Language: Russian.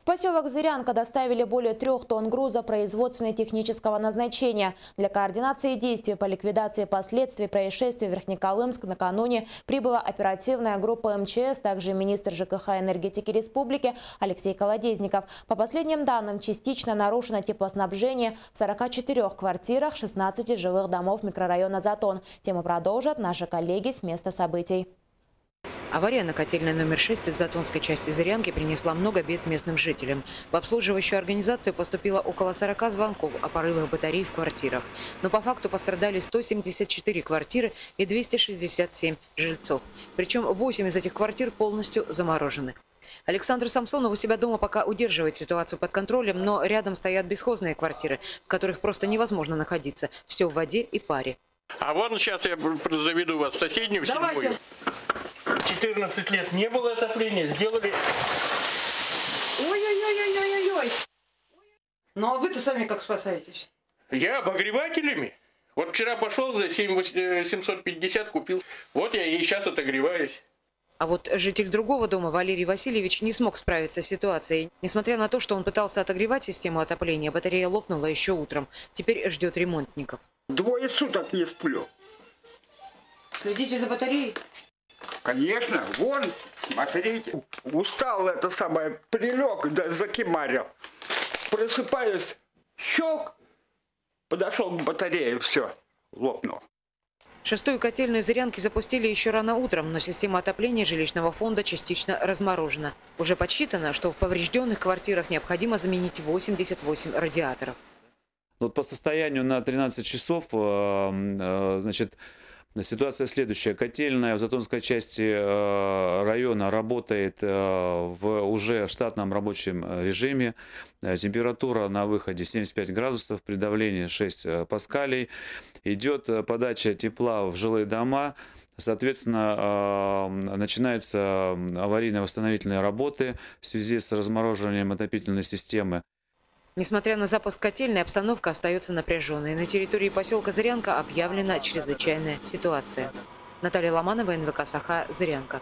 поселок Зырянка доставили более 3 тонн груза производственно-технического назначения. Для координации действий по ликвидации последствий происшествия в Верхнеколымск накануне прибыла оперативная группа МЧС, также министр ЖКХ и энергетики республики Алексей Колодезников. По последним данным, частично нарушено теплоснабжение в 44 квартирах 16 жилых домов микрорайона Затон. Тему продолжат наши коллеги с места событий. Авария на котельной номер 6 в Затонской части Зырянки принесла много бед местным жителям. В обслуживающую организацию поступило около 40 звонков о порывах батарей в квартирах. Но по факту пострадали 174 квартиры и 267 жильцов. Причем 8 из этих квартир полностью заморожены. Александр Самсонов у себя дома пока удерживает ситуацию под контролем, но рядом стоят бесхозные квартиры, в которых просто невозможно находиться. Все в воде и паре. А вон сейчас я заведу вас в соседнюю, в 7-ю. 14 лет не было отопления, сделали. Ой-ой-ой-ой-ой-ой. Ну а вы-то сами как спасаетесь? Я обогревателями. Вот вчера пошел за 750 купил. Вот я и сейчас отогреваюсь. А вот житель другого дома Валерий Васильевич не смог справиться с ситуацией. Несмотря на то, что он пытался отогревать систему отопления, батарея лопнула еще утром. Теперь ждет ремонтников. 2 суток не сплю. Следите за батареей? Конечно, вон, смотрите. Устал прилег, да закимарил. Просыпаюсь, щелк, подошел к батарее, все, лопнул. 6-ю котельную Зырянки запустили еще рано утром, но система отопления жилищного фонда частично разморожена. Уже подсчитано, что в поврежденных квартирах необходимо заменить 88 радиаторов. Вот по состоянию на 13 часов, значит, ситуация следующая. Котельная в Затонской части района работает в уже штатном рабочем режиме. Температура на выходе 75 градусов, при давлении 6 паскалей. Идет подача тепла в жилые дома. Соответственно, начинаются аварийно-восстановительные работы в связи с размораживанием отопительной системы. Несмотря на запуск котельной, обстановка остается напряженной. На территории поселка Зырянка объявлена чрезвычайная ситуация. Наталья Ломанова, НВК «Саха», Зырянка.